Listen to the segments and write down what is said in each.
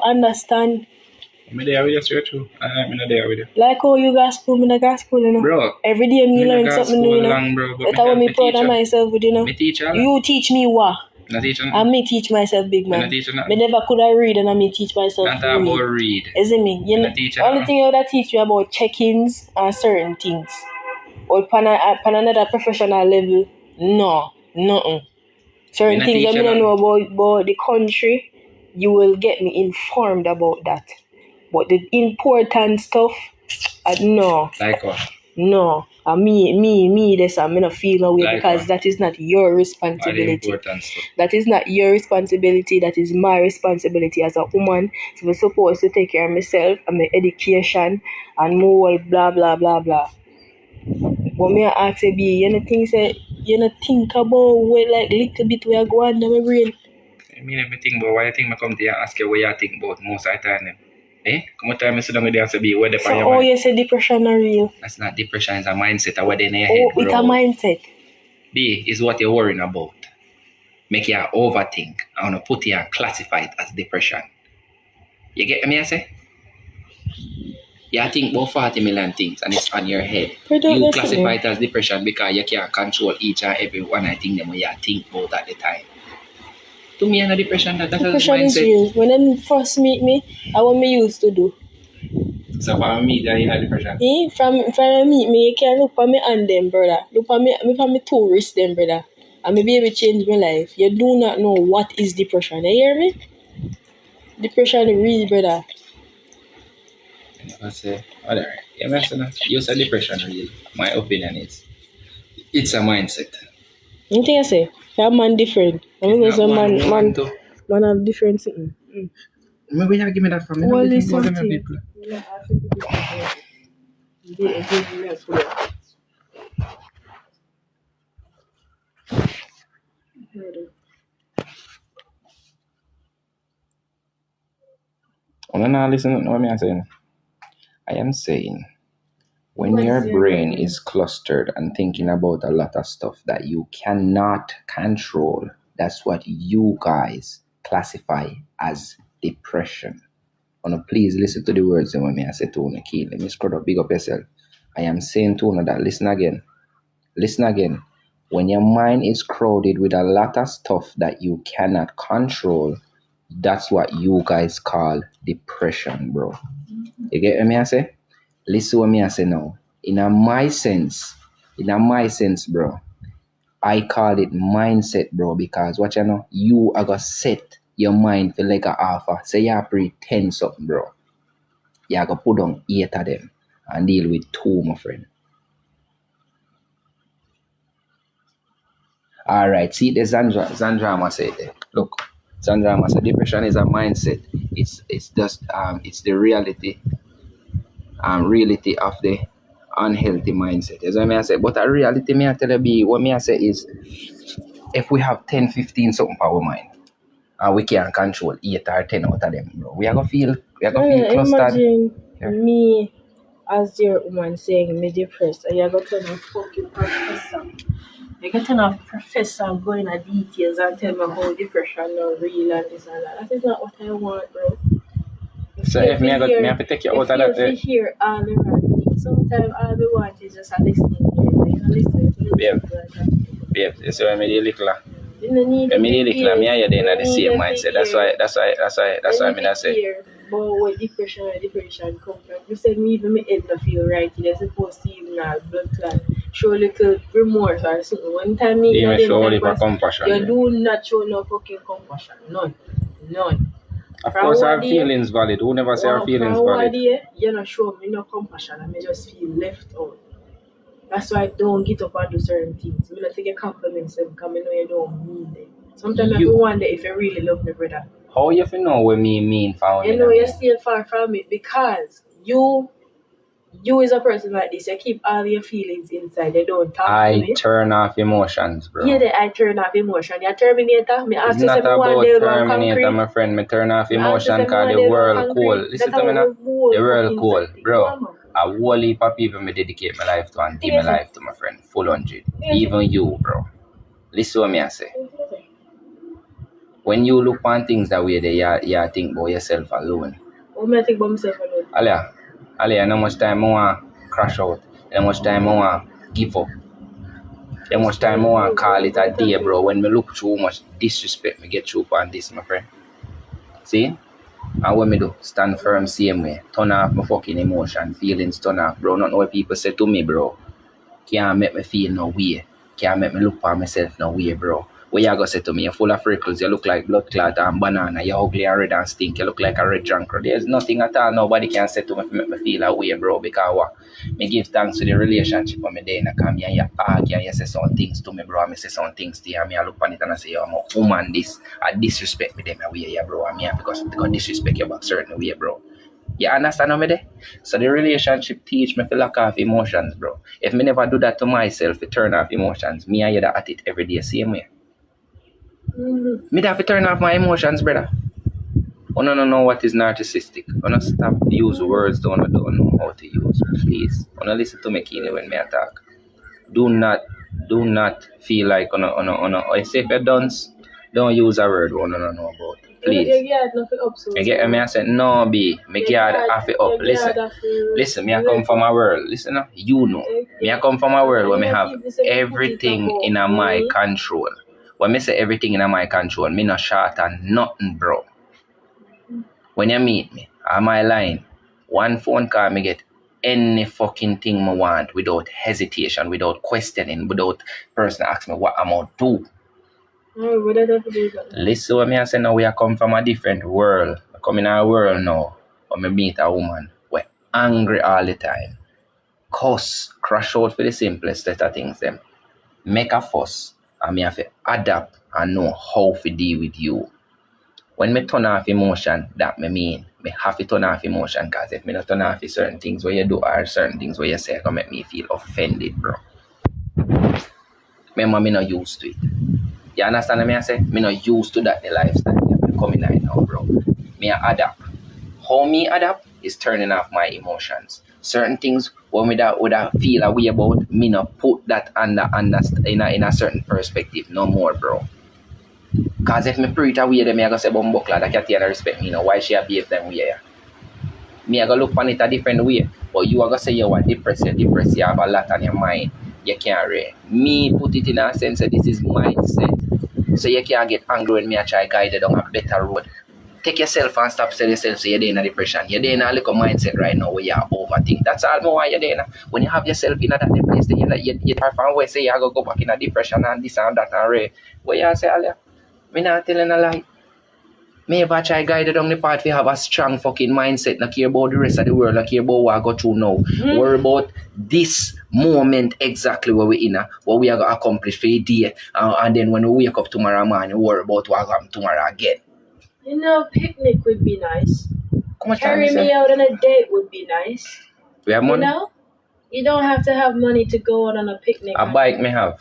understand. I'm there with you straight through. I'm not there with you. Like how you got school, me not got school, you know. Bro. Every day me learn something new, you know. Long, bro, but That's how me proud of myself with, you know. Me teacher. You teach me what? Not teaching. And me teach myself, big man. Not teaching. Me never could have read and I me teach myself. Not about read. Isn't me? You know, only thing you would teach me about check-ins and certain things. Or pan another professional level, no, nothing. Certain things I don't know about the country, you will get me informed about that. But the important stuff, no. Like what? No. Me, this I'm not feel no way like because what? That is not your responsibility. That is not your responsibility. That is my responsibility as a woman. So I'm supposed to take care of myself and my education and more blah blah blah blah. But me I ask you, you know think about where like little bit where I go under my brain. I mean everything, but why you think I come to you and ask you what you think about most of the time? Come on, time I sit down with you and say, be what the so, oh, you say depression are real? That's not depression, it's a mindset. What in your head, bro. It's a mindset. B is what you're worrying about. Make you overthink. I want to put you and classify it as depression. You get me, I say? You think about 40 million things and it's on your head. You classify it as depression because you can't control each and every one I think them when you think about at the time. To me, I'm depression. Depression is real. When they first meet me, I what me used to do. So from me, you're in depression? From meet me, you can look for me and them, brother. Look for me two wrists, them, brother. And me be able to change my life. You do not know what is depression. You hear me? Depression is real, brother. I say, alright. You say depression real. My opinion is, it's a mindset. You think I say? That man different. I mean, there's a man have different things. Maybe you give me that from me. Well, listen to people. Listen to what I'm saying. I am saying, when your brain is clustered and thinking about a lot of stuff that you cannot control, that's what you guys classify as depression. Please listen to the words when I say to Key. Let me scroll up, big up yourself. I am saying to that listen again. Listen again. When your mind is crowded with a lot of stuff that you cannot control, that's what you guys call depression, bro. You get what I say? Listen what me I say now. In my sense, bro, I call it mindset, bro, because what you know, you are gonna set your mind for like a alpha. Say you pretend something, bro. You are gonna put on 8 of them and deal with 2, my friend. Alright, see the Zandrama said there. Look, Zandrama said depression is a mindset. It's just it's the reality of the unhealthy mindset. That's what I say. But a reality me I tell you what me I say is if we have 10, 15 something for our mind and we can't control 8 or 10 out of them, bro, we are gonna feel clustered. Imagine me as your woman saying me depressed and you're gonna turn a fucking professor. You're gonna turn a professor and go into details and tell me how depression is real and this and that. That is not what I want, bro. So if me have to take you out of that. If you hear all the right things, sometimes all we want is just a listening ear. You know, listen to me. Babe, you see what I mean? Little. You don't need to me are in the same mindset. That's why I say. But what depression come from? You said me even my head not feel right. You're supposed to even have blood clot. Show a little remorse or something. One time me even show a little compassion. You do not show no fucking compassion. None. Of course our feelings valid. Who never say our feelings valid? You not show me no compassion and me just feel left out. That's why I don't get up and do certain things. I don't take a compliments because I know you don't mean them. Sometimes I do wonder if you really love me, brother. How you know what me mean for you know you're still far from it because you as a person like this, you keep all your feelings inside. You don't talk to me. I turn off emotions, bro. Yeah, I turn off emotion. You're Terminator. Me ask it's not about Terminator, my friend. Me turn off emotion because the world cold. Listen to me now. The world cold, bro. A whole heap of people me dedicate my life to and give my life to, my friend. Full 100. Even you, bro. Listen to what me I say. When you look on things that way, you think about yourself alone. What may I think about myself alone? Alia, how much time I want to crash out? How much time I want to give up? How much time I want to call it a day, bro? When me look through much disrespect, me get through on this, my friend. See? And what me do? Stand firm same way. Turn off my fucking emotion, feelings turn off, bro. Not what people say to me, bro. Can't make me feel no way. Can't make me look for myself no way, bro. What you gonna say to me? You're full of freckles, you look like blood clot and banana, you're ugly and red and stink, you look like a red drunk. There's nothing at all nobody can say to me to make me feel that way, bro, because what? Me give thanks to the relationship when me there and come here and you argue and you say some things to me, bro, and me say some things to you, and me I look on it and I say, yo, I'm a woman this, I disrespect me them way, yeah, bro, and me because disrespect you back certain way, bro. You understand me there? So the relationship teach me to lock off emotions, bro. If me never do that to myself, to turn off emotions, me and you at it every day, same way. Me have to turn off my emotions, brother. I don't know what is narcissistic. I don't stop use words don't know how to use. Please. I don't listen to me keenly when me attack. Do not feel like I say if you're dunce, don't use a word I don't know about. Please. You get me? I said no be. Me guard half it up. Listen, me I come from a world. Listen now, you know. Me I come from a world where me have everything in my control. When me say everything in my control, me not short on nothing, bro. When you meet me, on my line, one phone call me get any fucking thing me want without hesitation, without questioning, without person ask me what I'm gonna do. Listen what me I say now, we are come from a different world. I come in a world now where me meet a woman we're angry all the time. Cuss, crash out for the simplest set of things them. Make a fuss and me have to adapt and know how to deal with you. When me turn off emotion, that me have to turn off emotion, because if me not turn off certain things where you do or certain things where you say can make me feel offended, bro. Remember, me not used to it. You understand what I say? Me not used to that the lifestyle I'm coming right now, bro. Me adapt. How me adapt is turning off my emotions. Certain things when me that would feel a way about, me not put that under in a certain perspective no more, bro. Because if me preach away them, I go say bumbukla that Katia respect me, you know, why she behave them way. Me I go look on it a different way. But you are gonna say you are depressed, you have a lot on your mind. You can't read. Me put it in a sense that this is mindset. So you can't get angry when me I try guide you down a better road. Take yourself and stop selling yourself so you're there in a depression. You're there in a little mindset right now where you overthink. That's all more why you're there. When you have yourself in that place, then you try to always say you're going to go back in a depression and this and that and ray. What you say earlier? Me not telling a lie. Me ever try guide you down the path we have a strong fucking mindset. Not care about the rest of the world. Not care about what I go through now. Worry about this moment exactly where we're in. What we are going to accomplish for the day. And then when we wake up tomorrow morning, we worry about what happen tomorrow again. You know, picnic would be nice. Carry me out on a date would be nice. We have money? You know? You don't have to have money to go out on a picnic. A bike may have.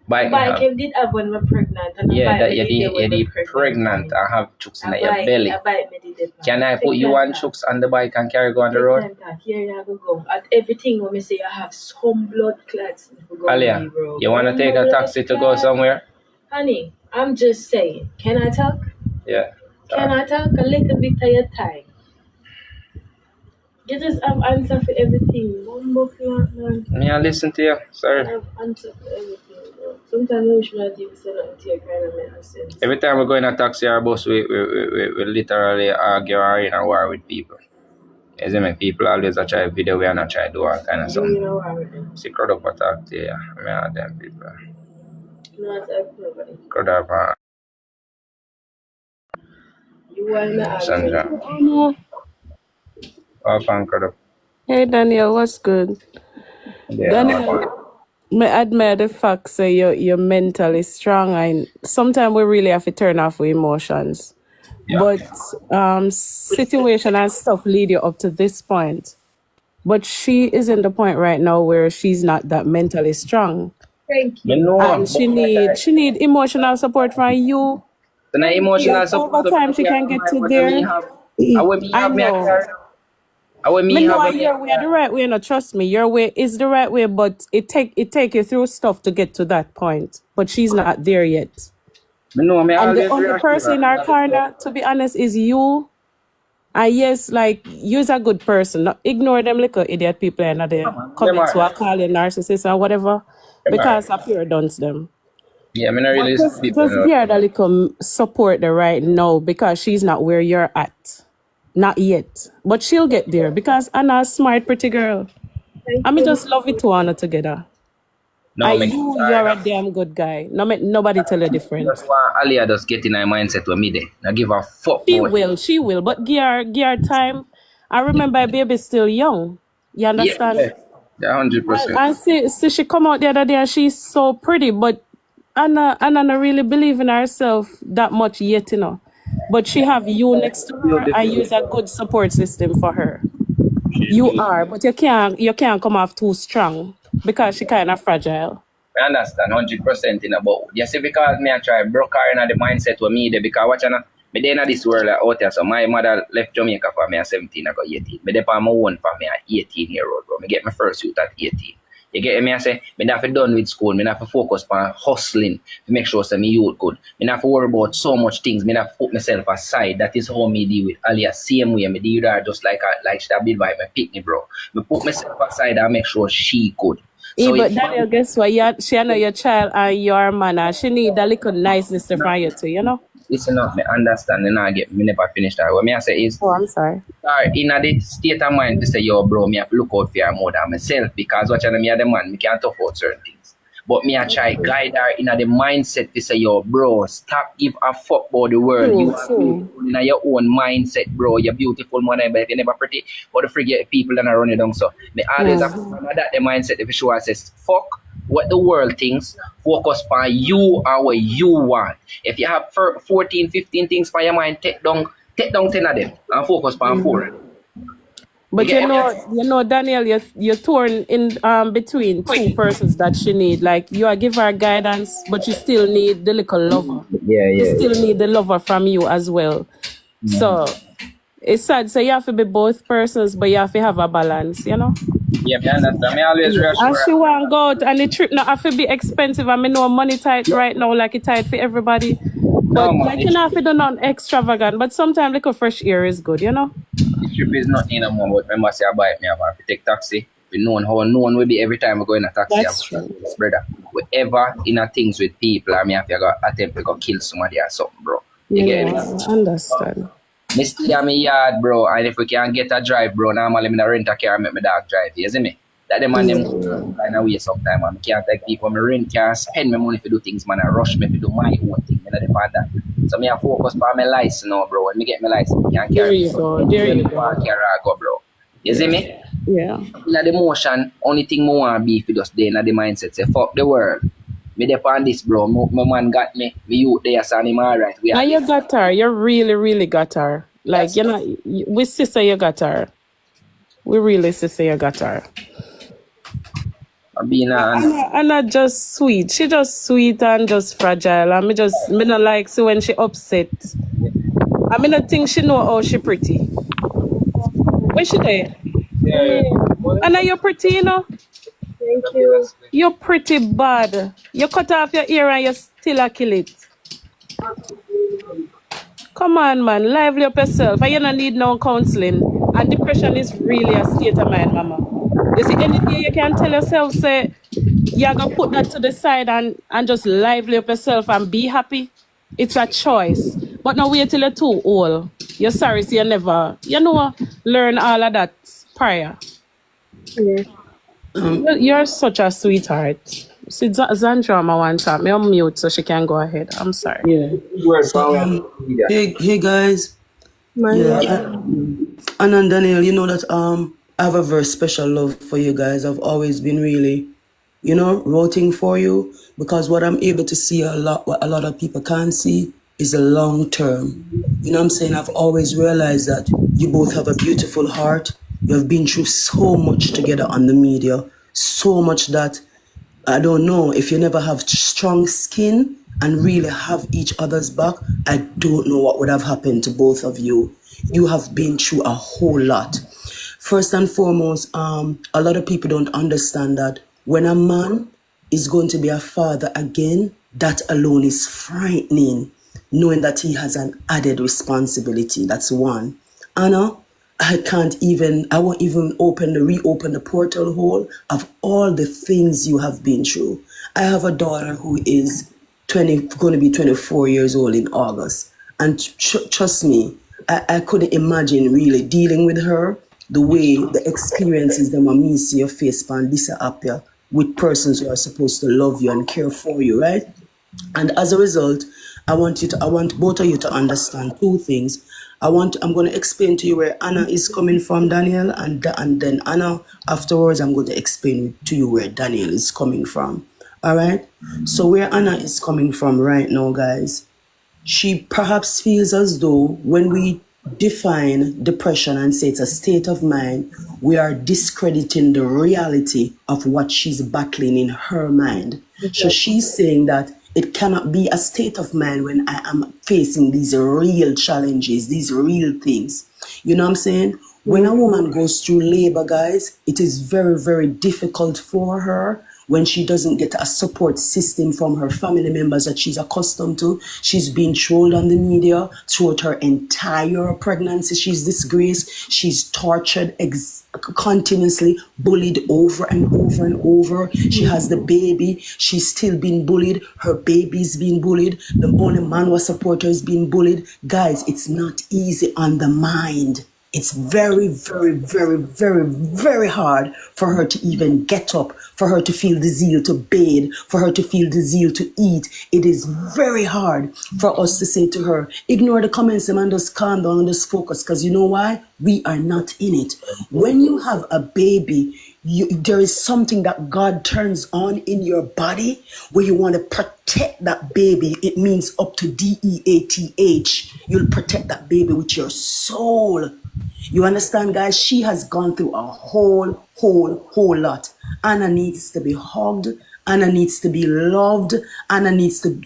Bike you did have when we're pregnant. And yeah, that you're pregnant and have chooks in your belly. Can I put you on chooks on the bike and carry go on the road? Here you go. At everything when we say I have some blood clots. Alia, you want to take a taxi to go somewhere? Honey, I'm just saying. Can I talk? Yeah. Can I talk a little bit of your time? You just have answer for everything. Me, I listen to you. Sorry. I have answer for everything, bro. Sometimes I wish I didn't say nothing to you, kind of make sense. Every time we go in a taxi or bus, we literally argue or in a war with people. As I mean, people always try video, we are not try to do all kind of something. See, crowd up attack to you. I mean, them people. No, it's nobody. Crowd up. You want to Sandra. Hey Daniel, what's good? Yeah, Daniel, I admire the fact that you're mentally strong, and sometimes we really have to turn off our emotions. Yeah. But situation and stuff lead you up to this point. But she is in the point right now where she's not that mentally strong. Thank you. know, And she need emotional support from you. So now emotional support. Over time she can get to there. I know. Me know your way the right way, no, trust me. Your way is the right way, but it take you through stuff to get to that point. But she's not there yet. Me know me And the always only reassure person in our corner, to be honest, is you. And yes, like, you're a good person. Not ignore them little idiot people in the Them comments who are are. calling narcissists or whatever, Them are. because I pure dunce them. Yeah, me not But really just, people just know give her them. the little support the right now, because she's not where you're at. Not yet. But she'll get there, because Anna's a smart, pretty girl. Thank I mean, you. just love it to Anna together. No, And me you're a damn good guy. No, nobody tell you different. just want Alia just get in her mindset with me there. Now give a fuck She about will, she will. But give her time. I remember a baby's still young. You yeah, understand? yeah. 100%. I see she come out the other day and she's so pretty, but Anna not really believe in herself that much yet, you know. But she have you next to her and use a good support system for her. You are, but you can't come off too strong because she kind of fragile. I understand 100% in about. You see, because me I try broke her in the mindset with me there because watch now. Me there in this world like, out here. So my mother left Jamaica for me at 17, I got 18. Me there on my own for me at 18-year-old, bro. Me get my first youth at 18. You get me? I say, me not have done with school. Me not have to focus on hustling to make sure that me youth good. Me not have to worry about so much things. Me not have to put myself aside. That is how me deal with Alia. Same way me deal with her just like she have been by my pick bro. Me put myself aside and make sure she good. So But Daniel, guess what? She know your child and your man, and she need a little niceness from you too, you know? listen up, me understand and I get me never finish that. What me I say is Oh, I'm sorry. in the state of mind to say, yo bro, me have to look out for her more than myself because watch me the man, me can't talk about certain things. But me I try guide her in the mindset to say, yo bro, stop give a fuck about the world. You are beautiful in your own mindset, bro. You're beautiful man, but you're never pretty. But the forget people that are running down. So me always have that the mindset if sure I says fuck what the world thinks, focus on you and what you want. If you have 14, 15 things for your mind, take down 10 of them and focus on 4. But you know, Daniel, you're torn in between two persons that she need. Like, you are give her guidance, but you still need the little lover. You still need the lover from you as well. So it's sad. So you have to be both persons, but you have to have a balance, you know? Yeah, me understand. Me always reassure And she want go out, and the trip not have to be expensive. I mean, no money tight right now, like it tight for everybody. But like, you know, if you do not extravagant, but sometimes like a fresh air is good, you know? The trip is not in a moment. Remember, say I buy it, me have to take taxi. We know how known will be every time we go in a taxi. That's true. Brother, whatever in a things with people, I mean, have to go attempt to go kill somebody or something, bro. You get me? I understand. Me stay at my yard, bro, and if we can get a drive, bro, normally me rent a car and make my dog drive, you see me? That them and them kind of waste of time, and I can't take people, me rent car, spend my money to do things, man, and rush me to do my own thing, you know, the part that. So me have focus on my license now, bro. When me get my license, I can't carry There you go. Go, bro. You see me? Yeah. In the motion, only thing I want to be for just there in the mindset, say, fuck the world. Me depend this, bro. My man got me. Me youth there, so I'm alright. Now you got her. You really, really got her. Like, you know, we sister, you got her. We really sister, you got her. Anna just sweet. She just sweet and just fragile. And me not like see when she upset. I mean, I think she know how she pretty. Where she there? Yeah. Anna, you're pretty, you know? Thank you. You're pretty bad. You cut off your ear and you still a kill it. Come on, man. Lively up yourself. And you don't need no counseling. And depression is really a state of mind, mama. You see, any day you can tell yourself, say, you're going to put that to the side and just lively up yourself and be happy. It's a choice. But now wait till you're too old. You're sorry, so you never, learn all of that prior. Yeah. You're such a sweetheart. See, Zandra, I want to me on mute so she can go ahead. I'm sorry. Yeah. So, hey guys. Anna and Daniel, you know that I have a very special love for you guys. I've always been really, rooting for you, because what I'm able to see what a lot of people can't see is the long term. You know what I'm saying? I've always realized that you both have a beautiful heart. You have been through so much together on the media, so much that I don't know, if you never have strong skin and really have each other's back, I don't know what would have happened to both of you. You have been through a whole lot. First and foremost, a lot of people don't understand that when a man is going to be a father again, that alone is frightening, knowing that he has an added responsibility. That's one. Anna, I won't even reopen the portal hole of all the things you have been through. I have a daughter who is going to be 24 years old in August. And trust me, I couldn't imagine really dealing with her the way the experiences that me see your face on this Appia with persons who are supposed to love you and care for you, right? And as a result, I want both of you to understand two things. I'm going to explain to you where Anna is coming from, Daniel, and then Anna, afterwards, I'm going to explain to you where Daniel is coming from. All right? So where Anna is coming from right now, guys, she perhaps feels as though when we define depression and say it's a state of mind, we are discrediting the reality of what she's battling in her mind. So she's saying that it cannot be a state of mind when I am facing these real challenges, these real things. You know what I'm saying? When a woman goes through labor, guys, it is very, very difficult for her when she doesn't get a support system from her family members that she's accustomed to. She's been trolled on the media throughout her entire pregnancy. She's disgraced. She's tortured continuously, bullied over and over and over. She has the baby. She's still being bullied. Her baby's being bullied. The only man who supports her is being bullied. Guys, it's not easy on the mind. It's very, very, very, very, very hard for her to even get up, for her to feel the zeal to bathe, for her to feel the zeal to eat. It is very hard for us to say to her, ignore the comments and just calm down and just focus, because you know why? We are not in it. When you have a baby, there is something that God turns on in your body where you want to protect that baby. It means up to DEATH. You'll protect that baby with your soul. You understand, guys? She has gone through a whole lot. Anna needs to be hugged. Anna needs to be loved. Anna needs to,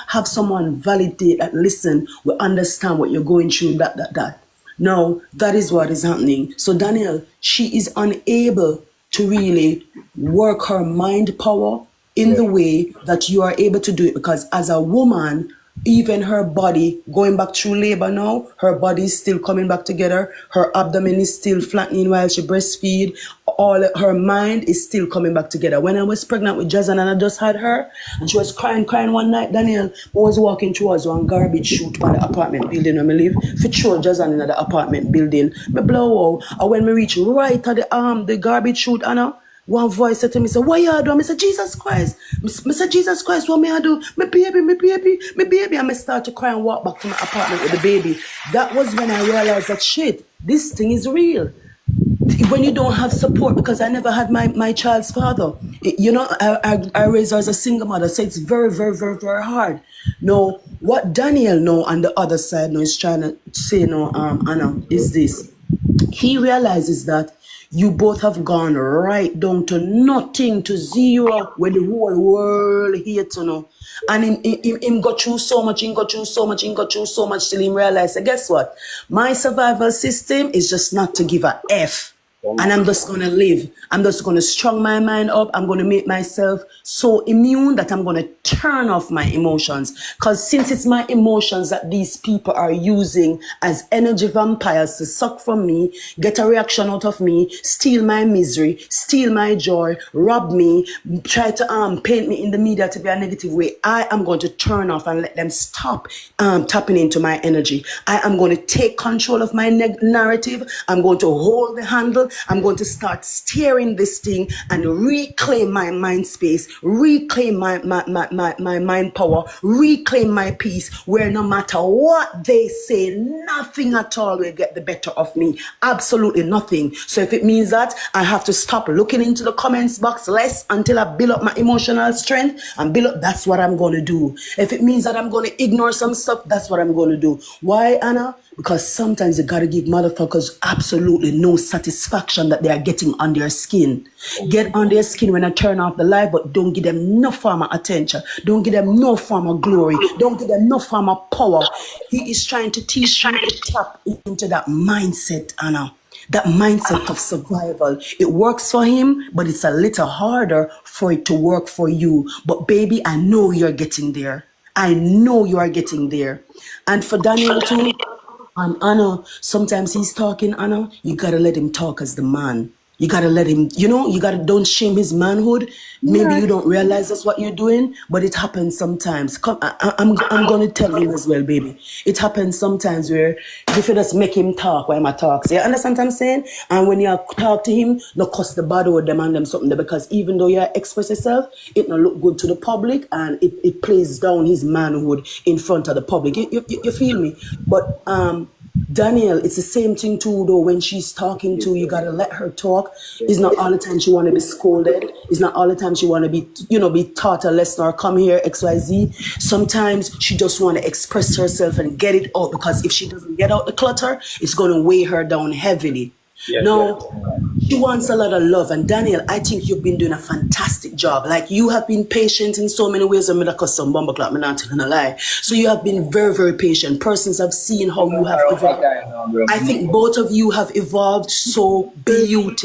have someone validate that, listen, we understand what you're going through, that. No, that is what is happening. So, Daniel, she is unable to really work her mind power in the way that you are able to do it, because as a woman, even her body going back through labor now, her body is still coming back together. Her abdomen is still flattening while she breastfeed. All her mind is still coming back together. When I was pregnant with Jazan and I just had her, and she was crying one night, Daniel, I was walking towards one garbage chute by the apartment building where I live. For sure, Jazan in the apartment building. Me blow out. And when we reach right at the garbage chute, Anna, one voice said to me, what you do? I said, Jesus Christ. I said, Jesus Christ, what me I do? My baby. And I start to cry and walk back to my apartment with the baby. That was when I realized that, shit, this thing is real. When you don't have support, because I never had my child's father. I raised her as a single mother, so it's very, very, very, very hard. No, what Daniel know on the other side now is trying to say now, Anna, is this. He realizes that you both have gone right down to nothing, to zero, where the whole world hates, And him got through so much, till he realized, guess what? My survival system is just not to give a F. And I'm just going to live. I'm just going to strong my mind up. I'm going to make myself so immune that I'm going to turn off my emotions. Because since it's my emotions that these people are using as energy vampires to suck from me, get a reaction out of me, steal my misery, steal my joy, rob me, try to paint me in the media to be a negative way, I am going to turn off and let them stop tapping into my energy. I am going to take control of my narrative. I'm going to hold the handle. I'm going to start steering this thing and reclaim my mind space, reclaim my mind power, reclaim my peace, where no matter what they say, nothing at all will get the better of me. Absolutely nothing. So if it means that I have to stop looking into the comments box less until I build up my emotional strength and build up, that's what I'm going to do. If it means that I'm going to ignore some stuff, that's what I'm going to do. Why, Anna? Because sometimes you gotta give motherfuckers absolutely no satisfaction that they are getting on their skin. Get on their skin when I turn off the light, but don't give them no form of attention. Don't give them no form of glory. Don't give them no form of power. He is trying to teach you to tap into that mindset, Anna. that mindset of survival. It works for him, but it's a little harder for it to work for you. But baby, I know you're getting there. I know you are getting there. And for Daniel too, Anna, sometimes he's talking, Anna, you gotta let him talk as the man. You gotta let him, don't shame his manhood. Maybe you don't realize that's what you're doing, but it happens sometimes. Come, I'm gonna tell him as well, baby. It happens sometimes where if you just make him talk while I talk. So you understand what I'm saying? And when you talk to him, no cuss the bad word them and them something there, because even though you express yourself, it not look good to the public and it plays down his manhood in front of the public. You feel me? But Daniel, it's the same thing too, though. When she's talking to you, gotta let her talk. It's not all the time she want to be scolded. It's not all the time she want to be, be taught a lesson or come here, XYZ. Sometimes she just want to express herself and get it out, because if she doesn't get out the clutter, it's going to weigh her down heavily. She wants a lot of love. And Daniel, I think you've been doing a fantastic job. Like, you have been patient in so many ways. I'm not custom bumble clock, I'm not telling a lie. So you have been very, very patient. Persons have seen how you have evolved. I think both of you have evolved so beautifully.